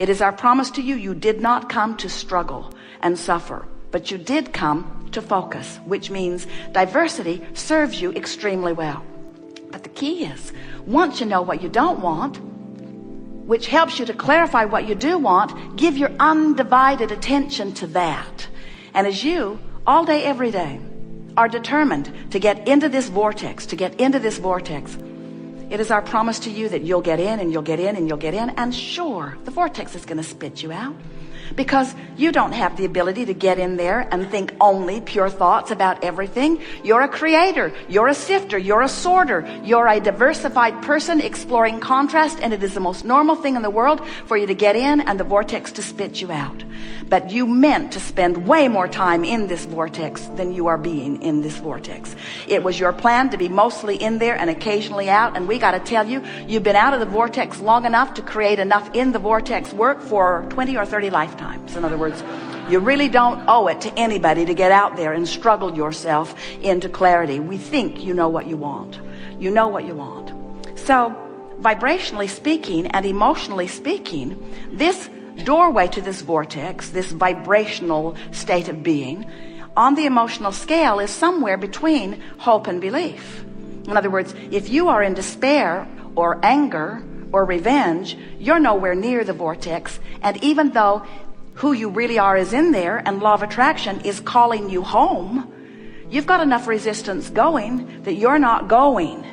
It is our promise to you, you did not come to struggle and suffer, but you did come to focus, which means diversity serves you extremely well. But the key is, once you know what you don't want, which helps you to clarify what you do want, give your undivided attention to that. And as you, all day, every day, are determined to get into this vortex, it is our promise to you that you'll get in and you'll get in and you'll get in. And sure, the vortex is going to spit you out, because you don't have the ability to get in there and think only pure thoughts about everything. You're a creator, you're a sifter, you're a sorter, you're a diversified person exploring contrast, and it is the most normal thing in the world for you to get in and the vortex to spit you out. But you meant to spend way more time in this vortex than you are being in this vortex. It was your plan to be mostly in there and occasionally out, and we got to tell you, you've been out of the vortex long enough to create enough in the vortex work for 20 or 30 lifetimes. In other words, you really don't owe it to anybody to get out there and struggle yourself into clarity. We think you know what you want. You know what you want. So, vibrationally speaking and emotionally speaking, this doorway to this vortex, this vibrational state of being, on the emotional scale is somewhere between hope and belief. In other words, if you are in despair or anger or revenge, you're nowhere near the vortex. And even though who you really are is in there and law of attraction is calling you home, you've got enough resistance going that you're not going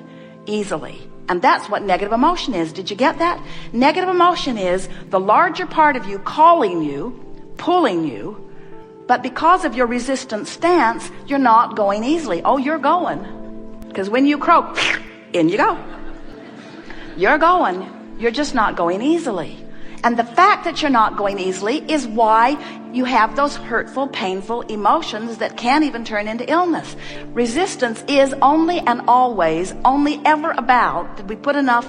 easily. And that's what negative emotion is. Did you get that? Negative emotion is the larger part of you calling you, pulling you, but because of your resistant stance, you're not going easily. Oh, you're going. Because when you croak, in you go. You're going. You're just not going easily. And the fact that you're not going easily is why you have those hurtful, painful emotions that can even turn into illness. Resistance is only and always, only ever about, did we put enough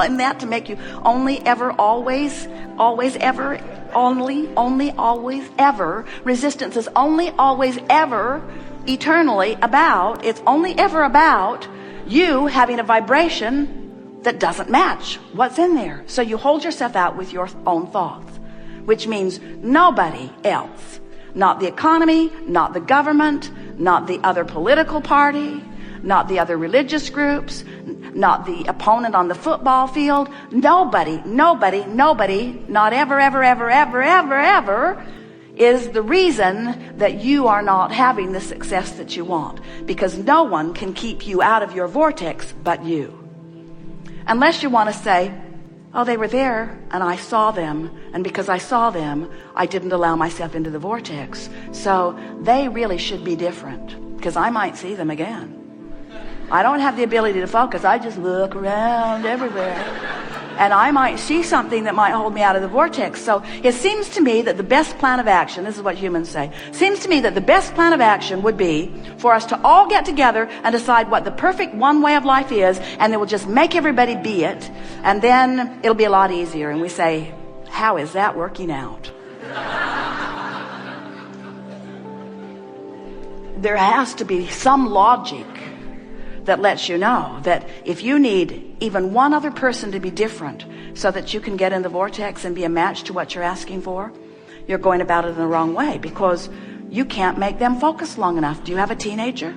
in that to make you only ever, always, always ever, only, always, ever. Resistance is only, always, ever, eternally about, it's only ever about you having a vibration that doesn't match what's in there. So you hold yourself out with your own thoughts, which means nobody else, not the economy, not the government, not the other political party, not the other religious groups, not the opponent on the football field, nobody, not ever is the reason that you are not having the success that you want, because no one can keep you out of your vortex but you. Unless you want to say, oh, they were there and I saw them, and because I saw them, I didn't allow myself into the vortex. So they really should be different, because I might see them again. I don't have the ability to focus. I just look around everywhere. And I might see something that might hold me out of the vortex. So it seems to me that the best plan of action, this is what humans say, seems to me that the best plan of action would be for us to all get together and decide what the perfect one way of life is, and then we'll just make everybody be it, and then it'll be a lot easier. And we say, how is that working out? There has to be some logic that lets you know that if you need even one other person to be different so that you can get in the vortex and be a match to what you're asking for, you're going about it in the wrong way, because you can't make them focus long enough. Do you have a teenager?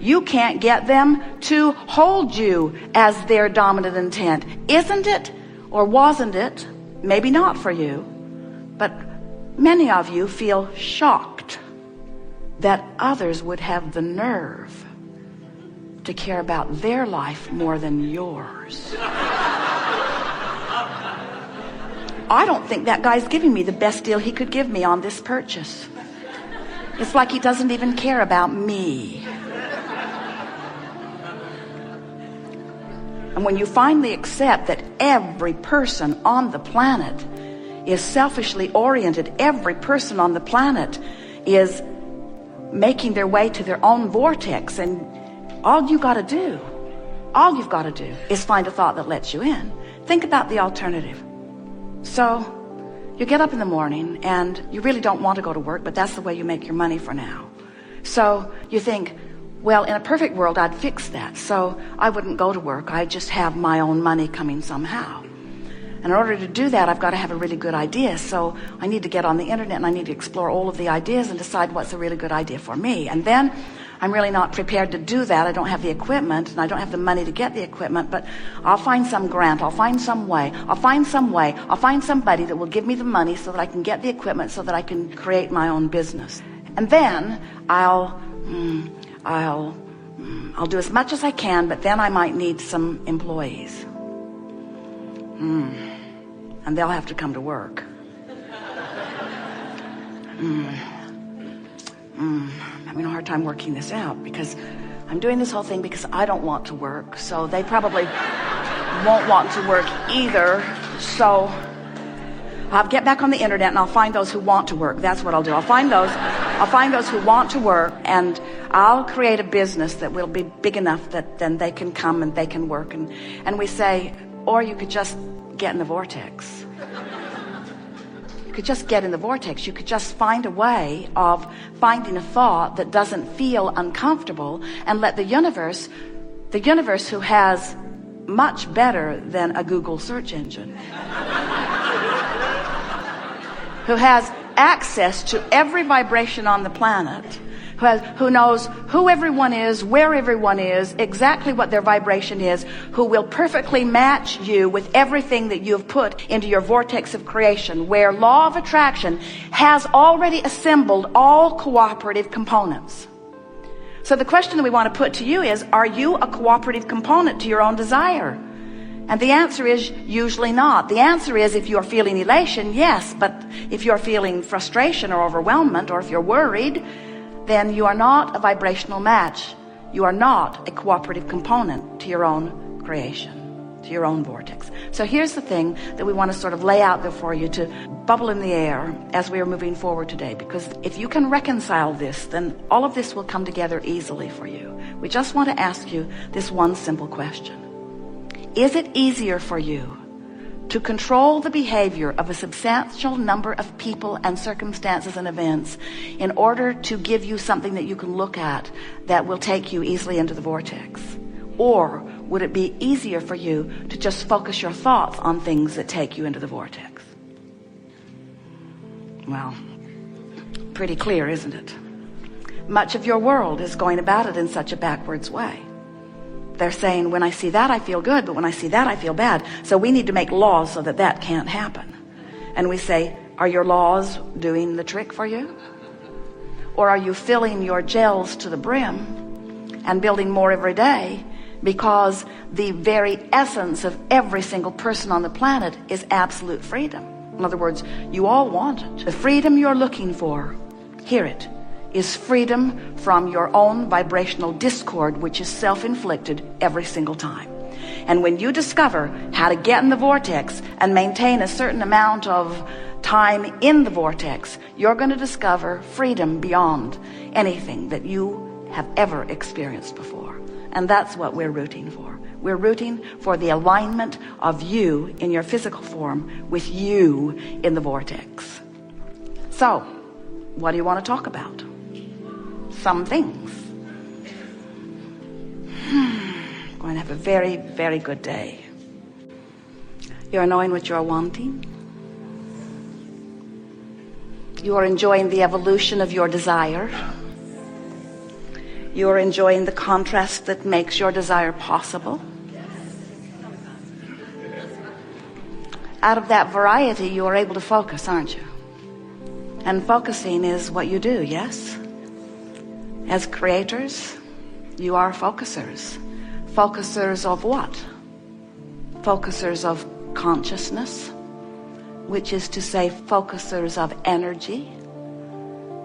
You can't get them to hold you as their dominant intent. Isn't it, or wasn't it, maybe not for you, but many of you feel shocked that others would have the nerve to care about their life more than yours. I don't think that guy's giving me the best deal he could give me on this purchase. It's like he doesn't even care about me. And when you finally accept that every person on the planet is selfishly oriented, every person on the planet is making their way to their own vortex, and all you've got to do is find a thought that lets you in. Think about the alternative. So you get up in the morning and you really don't want to go to work, but that's the way you make your money for now. So you think, well, in a perfect world I'd fix that, so I wouldn't go to work. I'd just have my own money coming somehow. And in order to do that, I've got to have a really good idea. So I need to get on the internet and I need to explore all of the ideas and decide what's a really good idea for me. And then I'm really not prepared to do that. I don't have the equipment and I don't have the money to get the equipment, but I'll find some grant. I'll find some way. I'll find somebody that will give me the money so that I can get the equipment so that I can create my own business. And then I'll do as much as I can, but then I might need some employees. And they'll have to come to work. I'm having a hard time working this out because I'm doing this whole thing because I don't want to work. So they probably won't want to work either. So I'll get back on the internet and I'll find those who want to work. That's what I'll do. I'll find those who want to work, and I'll create a business that will be big enough that then they can come and they can work. And we say, or you could just get in the vortex. You could just get in the vortex. You could just find a way of finding a thought that doesn't feel uncomfortable and let the universe who has much better than a Google search engine, who has access to every vibration on the planet, who knows who everyone is, where everyone is, exactly what their vibration is, who will perfectly match you with everything that you have put into your vortex of creation, where law of attraction has already assembled all cooperative components. So the question that we want to put to you is, are you a cooperative component to your own desire? And the answer is usually not. The answer is, if you're feeling elation, yes. But if you're feeling frustration or overwhelmment, or if you're worried, then you are not a vibrational match. You are not a cooperative component to your own creation, to your own vortex. So here's the thing that we want to sort of lay out there for you to bubble in the air as we are moving forward today. Because if you can reconcile this, then all of this will come together easily for you. We just want to ask you this one simple question. Is it easier for you to control the behavior of a substantial number of people and circumstances and events in order to give you something that you can look at that will take you easily into the vortex? Or would it be easier for you to just focus your thoughts on things that take you into the vortex? Well, pretty clear, isn't it? Much of your world is going about it in such a backwards way. They're saying, when I see that, I feel good, but when I see that, I feel bad. So we need to make laws so that that can't happen. And we say, are your laws doing the trick for you? Or are you filling your gels to the brim and building more every day, because the very essence of every single person on the planet is absolute freedom? In other words, you all want it. The freedom you're looking for, hear it, is freedom from your own vibrational discord, which is self-inflicted every single time. And when you discover how to get in the vortex and maintain a certain amount of time in the vortex, you're going to discover freedom beyond anything that you have ever experienced before. And that's what we're rooting for. We're rooting for the alignment of you in your physical form with you in the vortex. So, what do you want to talk about? Some things. Going to have a very, very good day. You're knowing what you're wanting. You are enjoying the evolution of your desire. You are enjoying the contrast that makes your desire possible. Out of that variety, you are able to focus, aren't you? And focusing is what you do, yes? As creators, you are focusers. Focusers of what? Focusers of consciousness, which is to say focusers of energy,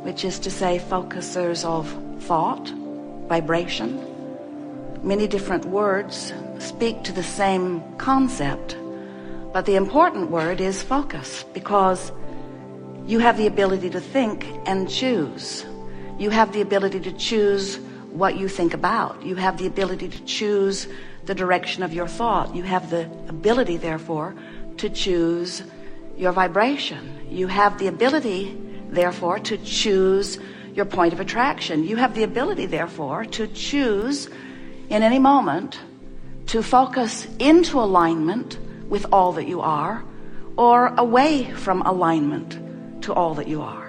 which is to say focusers of thought, vibration. Many different words speak to the same concept, but the important word is focus, because you have the ability to think and choose. You have the ability to choose what you think about. You have the ability to choose the direction of your thought. You have the ability, therefore, to choose your vibration. You have the ability, therefore, to choose your point of attraction. You have the ability, therefore, to choose in any moment to focus into alignment with all that you are, or away from alignment to all that you are.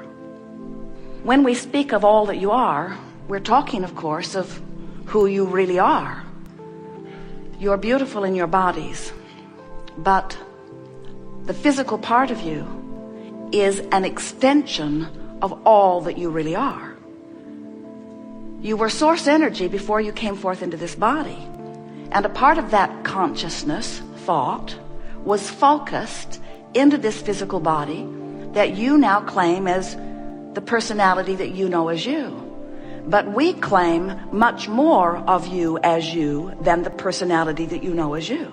When we speak of all that you are, we're talking, of course, of who you really are. You're beautiful in your bodies, but the physical part of you is an extension of all that you really are. You were source energy before you came forth into this body, and a part of that consciousness, thought, was focused into this physical body that you now claim as the personality that you know as you. But we claim much more of you as you than the personality that you know as you,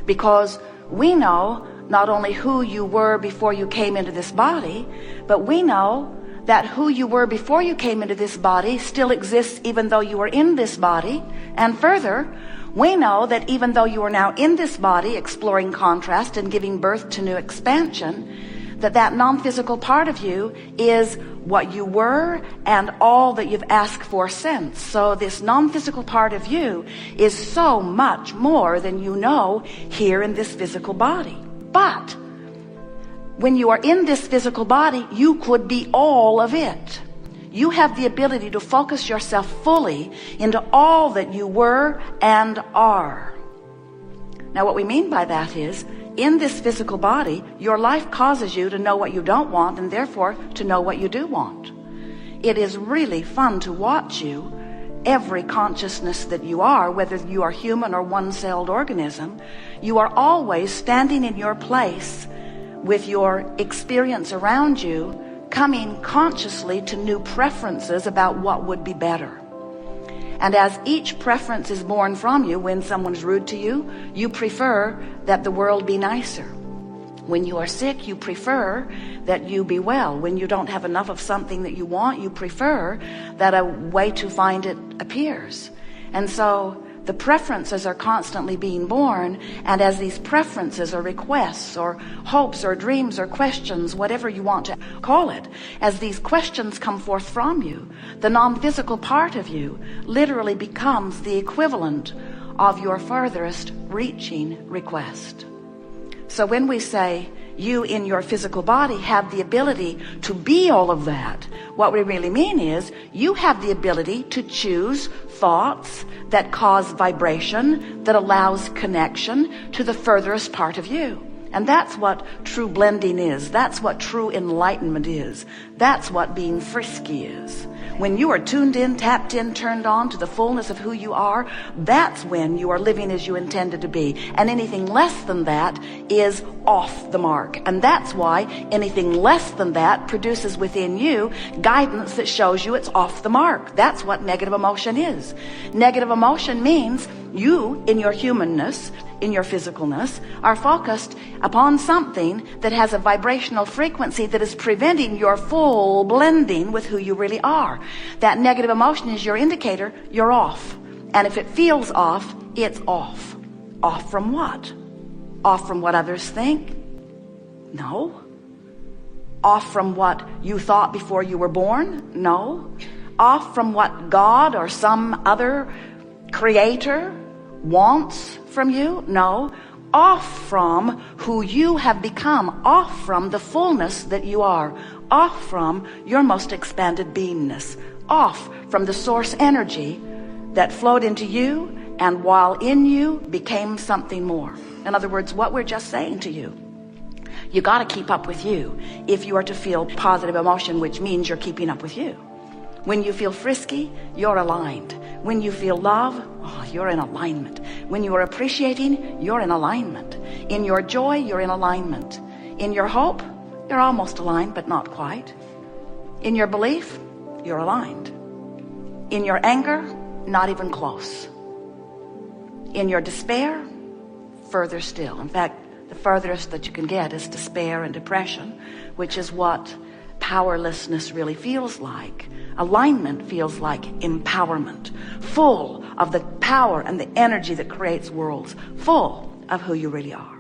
because we know not only who you were before you came into this body, but we know that who you were before you came into this body still exists even though you are in this body. And further, we know that even though you are now in this body, exploring contrast and giving birth to new expansion, that non-physical part of you is what you were and all that you've asked for since. So this non-physical part of you is so much more than you know here in this physical body. But when you are in this physical body, you could be all of it. You have the ability to focus yourself fully into all that you were and are. Now, what we mean by that is, in this physical body, your life causes you to know what you don't want, and therefore to know what you do want. It is really fun to watch you, every consciousness that you are, whether you are human or one-celled organism. You are always standing in your place with your experience around you, coming consciously to new preferences about what would be better. And as each preference is born from you, when someone's rude to you, you prefer that the world be nicer. When you are sick, you prefer that you be well. When you don't have enough of something that you want, you prefer that a way to find it appears. And so the preferences are constantly being born, and as these preferences or requests or hopes or dreams or questions, whatever you want to call it, as these questions come forth from you, the non-physical part of you literally becomes the equivalent of your furthest reaching request. So when we say you in your physical body have the ability to be all of that, what we really mean is you have the ability to choose thoughts that cause vibration, that allows connection to the furthest part of you. And that's what true blending is. That's what true enlightenment is. That's what being frisky is. When you are tuned in, tapped in, turned on to the fullness of who you are, that's when you are living as you intended to be. And anything less than that is off the mark. And that's why anything less than that produces within you guidance that shows you it's off the mark. That's what negative emotion is. Negative emotion means you, in your humanness, in your physicalness, are focused upon something that has a vibrational frequency that is preventing your full blending with who you really are. That negative emotion is your indicator you're off. And if it feels off, it's off. Off from what? Off from what others think? No. Off from what you thought before you were born? No. Off from what God or some other creator wants from you? No. Off from who you have become. Off from the fullness that you are. Off from your most expanded beingness. Off from the source energy that flowed into you and while in you became something more. In other words, what we're just saying to you, you got to keep up with you if you are to feel positive emotion, which means you're keeping up with you. When you feel frisky, you're aligned. When you feel love, you're in alignment. When you are appreciating, you're in alignment. In your joy, you're in alignment. In your hope, you're almost aligned, but not quite. In your belief, you're aligned. In your anger, not even close. In your despair, further still. In fact, the furthest that you can get is despair and depression, which is what powerlessness really feels like. Alignment feels like empowerment, full of the power and the energy that creates worlds, full of who you really are.